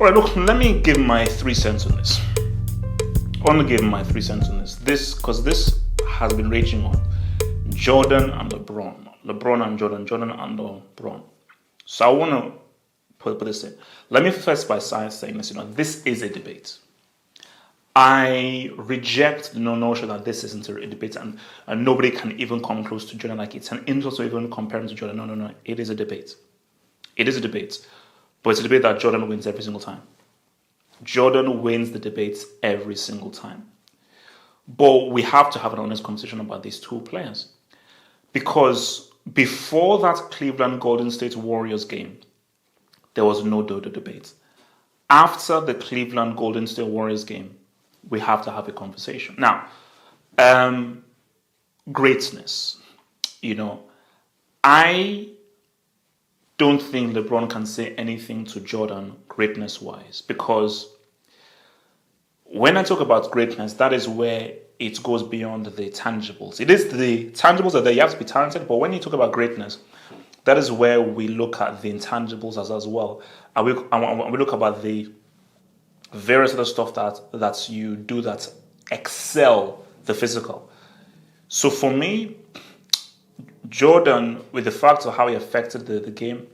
All right, look, let me give my 3 cents on this. I want to give my 3 cents on this. Because this has been raging on. Jordan and LeBron. LeBron and Jordan. Jordan and LeBron. So I want to put this in. Let me first by saying this, this is a debate. I reject the notion that this isn't a debate and nobody can even come close to Jordan. Like, it's an insult to even compare him to Jordan. No. It is a debate. It is a debate. But it's a debate that Jordan wins every single time. Jordan wins the debates every single time. But we have to have an honest conversation about these two players. Because before that Cleveland Golden State Warriors game, there was no debate. After the Cleveland Golden State Warriors game, we have to have a conversation. Now, greatness. I don't think LeBron can say anything to Jordan greatness-wise, because when I talk about greatness, that is where it goes beyond the tangibles. It is the tangibles that you have to be talented, but when you talk about greatness, that is where we look at the intangibles as well. And we look about the various other stuff that you do that excel the physical. So for me, Jordan, with the fact of how he affected the game,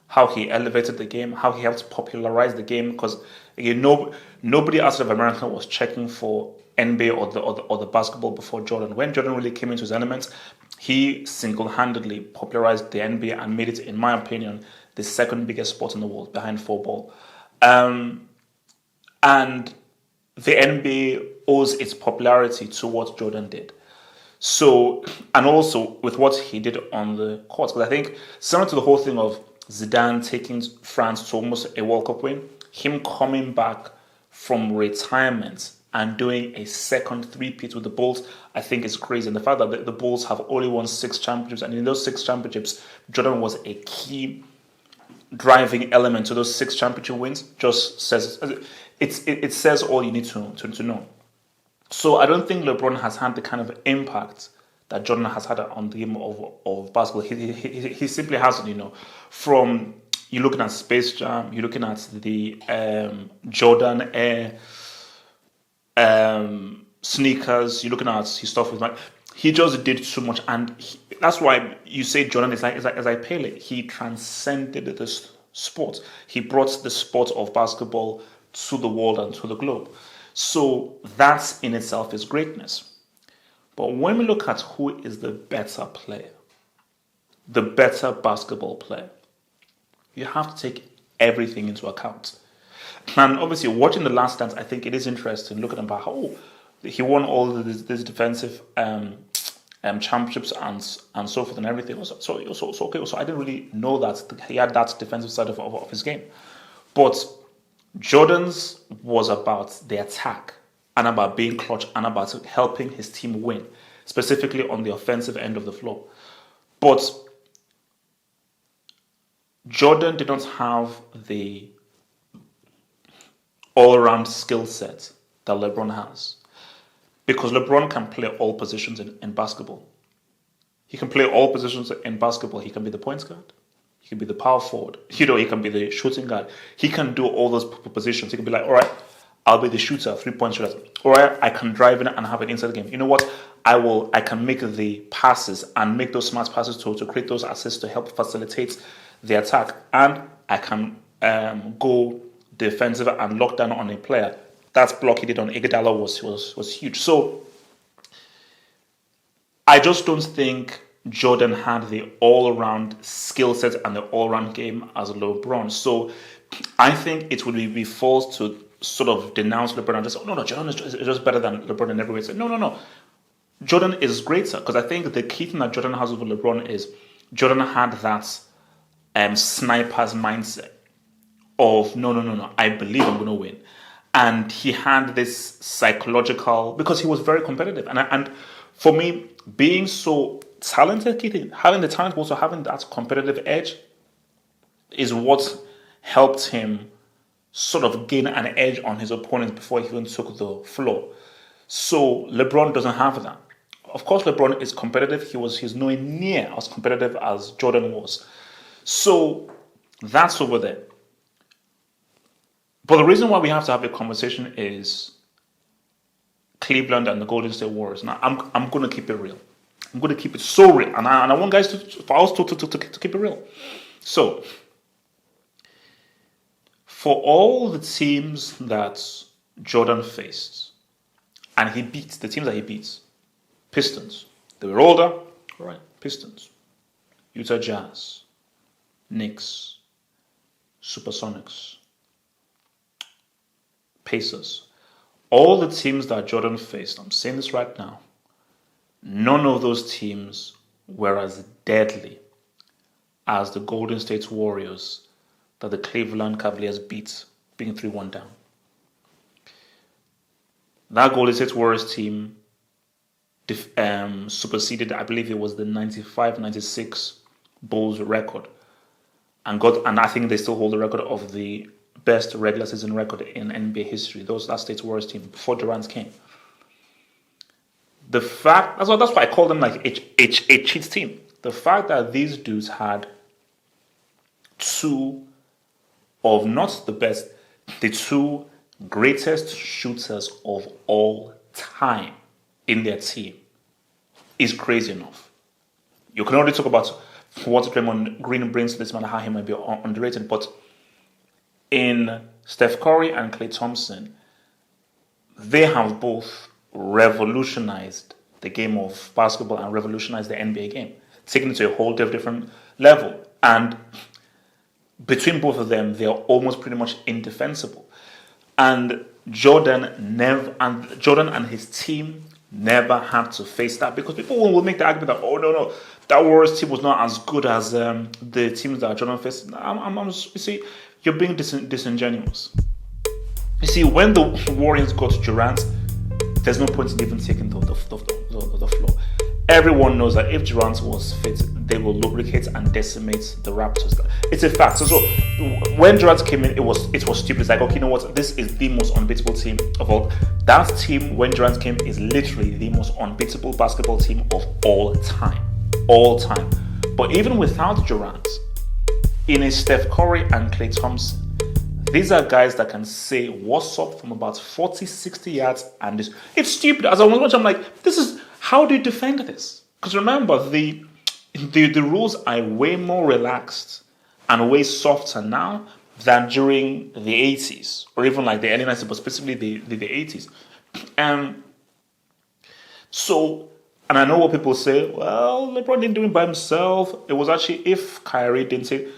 how he elevated the game, how he helped popularize the game, because nobody outside of America was checking for NBA or the basketball before Jordan. When Jordan really came into his elements, he single-handedly popularized the NBA and made it, in my opinion, the second biggest sport in the world behind football. And the NBA owes its popularity to what Jordan did. So, and also with what he did on the court. Because I think, similar to the whole thing of Zidane taking France to almost a World Cup win, him coming back from retirement and doing a second three-peat with the Bulls, I think is crazy. And the fact that the Bulls have only won 6 championships, and in those 6 championships, Jordan was a key driving element to those 6 championship wins, just says it says all you need to know. So I don't think LeBron has had the kind of impact that Jordan has had on the game of basketball. He simply hasn't, From you're looking at Space Jam, you're looking at the Jordan Air sneakers, you're looking at his stuff with he just did too much, and that's why you say Jordan is like Pele. He transcended this sport. He brought the sport of basketball to the world and to the globe. So that in itself is greatness. But when we look at who is the better player, the better basketball player, you have to take everything into account. And obviously, watching The Last Dance, I think it is interesting looking about how he won all these defensive championships and so forth and everything. So I didn't really know that he had that defensive side of his game. But Jordan's was about the attack and about being clutch and about helping his team win, specifically on the offensive end of the floor. But Jordan did not have the all-around skill set that LeBron has, because LeBron can play all positions in basketball. He can play all positions in basketball. He can be the point guard. He can be the power forward. He can be the shooting guard. He can do all those positions. He can be like, all right, I'll be the shooter, 3-point shooter. All right, I can drive in and have an inside game. You know what? I can make the passes and make those smart passes to create those assists to help facilitate the attack. And I can go defensive and lock down on a player. That block he did on Iguodala was huge. So I just don't think Jordan had the all-around skill set and the all-around game as LeBron. So I think it would be false to sort of denounce LeBron and just say, no, Jordan is just better than LeBron in every way. No. Jordan is greater, because I think the key thing that Jordan has over LeBron is Jordan had that sniper's mindset of no, I believe I'm going to win. And he had this psychological, because he was very competitive. And for me, being so talented, having the talent, but also having that competitive edge is what helped him sort of gain an edge on his opponents before he even took the floor. So LeBron doesn't have that. Of course, LeBron is competitive. He's nowhere near as competitive as Jordan was. So that's over there. But the reason why we have to have a conversation is Cleveland and the Golden State Warriors. Now, I'm going to keep it real. I'm going to keep it so real. And I want guys for us to keep it real. So, for all the teams that Jordan faced, and he beats, the teams that he beats, Pistons, they were older, right? Pistons, Utah Jazz, Knicks, Supersonics, Pacers. All the teams that Jordan faced, I'm saying this right now, none of those teams were as deadly as the Golden State Warriors that the Cleveland Cavaliers beat, being 3-1 down. That Golden State Warriors team superseded, I believe it was the 95-96 Bulls record, and I think they still hold the record of the best regular season record in NBA history. That State Warriors team before Durant came. The fact that's why I call them like a cheat team. The fact that these dudes had two of not the best, the two greatest shooters of all time in their team is crazy enough. You can already talk about what Draymond Green brings to this man, how he might be underrated, but in Steph Curry and Klay Thompson, they have both revolutionized the game of basketball and revolutionized the NBA game, taking it to a whole different level. And between both of them, they are almost pretty much indefensible. And Jordan and his team never had to face that, because people will make the argument that, oh no, that Warriors team was not as good as the teams that Jordan faced. You see, you're being disingenuous. You see, when the Warriors got Durant, there's no point in even taking the floor. Everyone knows that if Durant was fit, they will lubricate and decimate the Raptors. It's a fact. So when Durant came in, it was stupid. It's like, okay, you know what? This is the most unbeatable team of all. That team, when Durant came, is literally the most unbeatable basketball team of all time. All time. But even without Durant, in a Steph Curry and Klay Thompson, these are guys that can say what's up from about 40, 60 yards, and this. It's stupid. As I was watching, I'm like, how do you defend this? Because remember, the rules are way more relaxed and way softer now than during the 80s, or even like the early 90s, but specifically the 80s. And I know what people say, well, Lebron didn't do it by himself. It was actually, if Kyrie didn't say,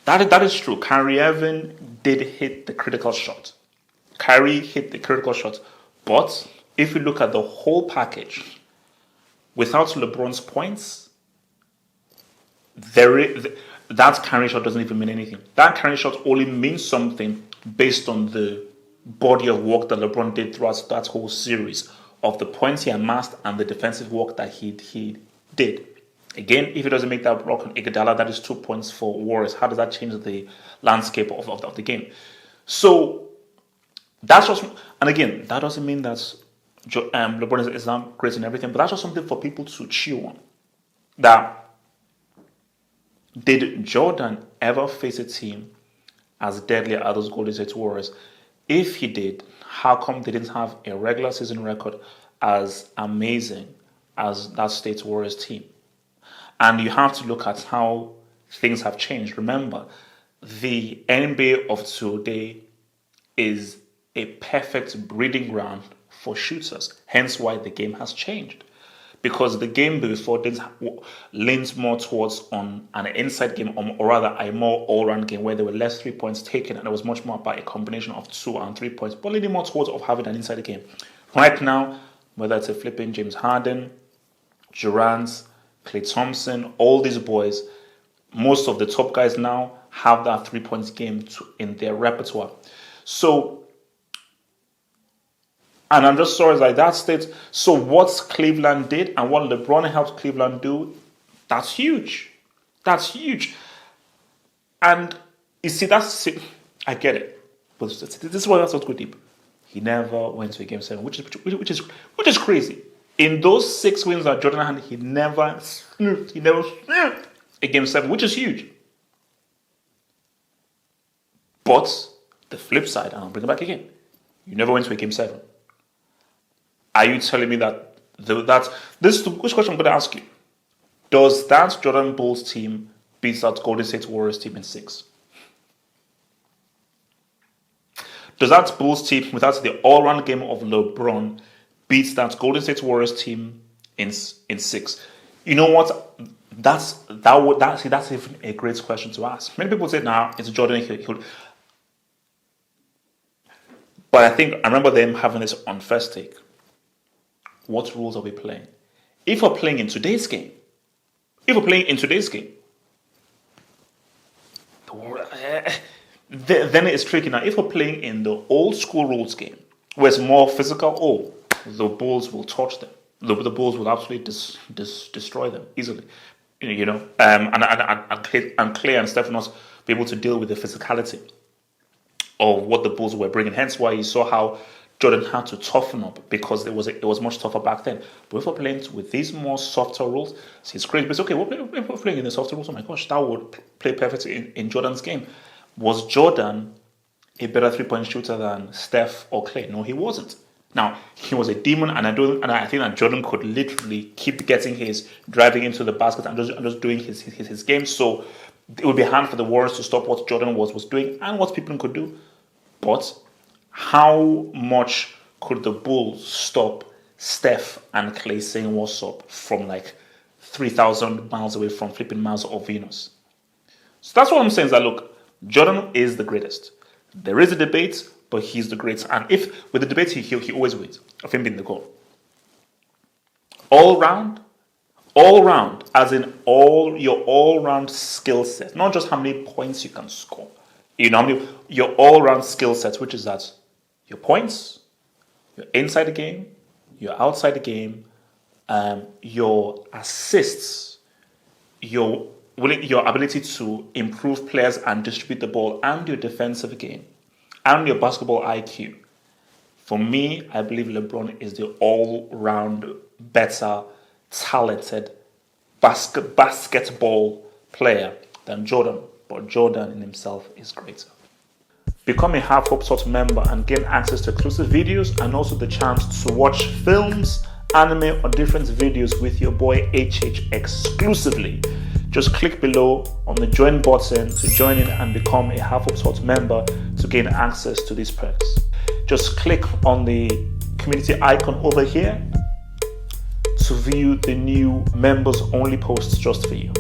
that is true. Kyrie Irving did hit the critical shot. Kyrie hit the critical shot. But if you look at the whole package, without LeBron's points, that Kyrie shot doesn't even mean anything. That Kyrie shot only means something based on the body of work that LeBron did throughout that whole series, of the points he amassed and the defensive work that he did. Again, if he doesn't make that block on Iguodala, that is 2 points for Warriors. How does that change the landscape of the game? So that's just, and again, that doesn't mean that LeBron is not great in everything, but that's just something for people to chew on. That did Jordan ever face a team as deadly as those Golden State Warriors? If he did, how come they didn't have a regular season record as amazing as that State Warriors team? And you have to look at how things have changed. Remember, the NBA of today is a perfect breeding ground for shooters. Hence why the game has changed. Because the game before leans more towards on an inside game, or rather a more all-round game where there were less 3 points taken, and it was much more about a combination of 2 and 3 points, but leaning more towards of having an inside game. Right now, whether it's a flipping James Harden, Durant, Klay Thompson, all these boys, most of the top guys now have that 3 points game in their repertoire. So, and I'm just sorry, like that state. So what Cleveland did and what LeBron helped Cleveland do, that's huge. That's huge. And you see, I get it. But this is why that's not good deep. He never went to a game 7, which is crazy. In those 6 wins that Jordan had, he never sniffed a game 7, which is huge. But The flip side, and I'll bring it back again. You never went to a game 7. Are you telling me that this is which question I'm going to ask you? Does that Jordan Bulls team beat that Golden State Warriors team in 6? Does that Bulls team, without the all-round game of LeBron, beat that Golden State Warriors team in 6? You know what? That's even a great question to ask. Many people say, "Nah, it's Jordan." But I remember them having this on First Take. What rules are we playing? If we're playing in today's game, then it's tricky. Now, if we're playing in the old school rules game, where it's more physical, the Bulls will touch them. The Bulls will absolutely destroy them easily. And Clay and Steph not be able to deal with the physicality of what the Bulls were bringing. Hence why you saw how Jordan had to toughen up, because it was much tougher back then. But if we're playing with these more softer rules, it's crazy. But it's okay, we're playing in the softer rules. Oh my gosh, that would play perfectly in Jordan's game. Was Jordan a better 3-point shooter than Steph or Clay? No, he wasn't. Now, he was a demon, and I think that Jordan could literally keep getting his driving into the basket and just doing his game. So it would be hard for the Warriors to stop what Jordan was doing and what people could do. But how much could the Bulls stop Steph and Clay saying what's up from like 3,000 miles away from flipping Mars or Venus? So that's what I'm saying is that, look, Jordan is the greatest. There is a debate, but he's the greatest. And if with the debate, he always wins of him being the goal. All round, as in your all-round skill set, not just how many points you can score. Your all-round skill set, which is that your points, your inside the game, your outside the game, your assists, your ability to improve players and distribute the ball, and your defensive game, and your basketball IQ. For me, I believe Lebron is the all-round better, talented basketball player than Jordan. But Jordan in himself is greater. Become a Half Hope Sort member and gain access to exclusive videos and also the chance to watch films, anime, or different videos with your boy HH exclusively. Just click below on the join button to join in and become a Half Hope Sort member to gain access to these perks. Just click on the community icon over here to view the new members only posts just for you.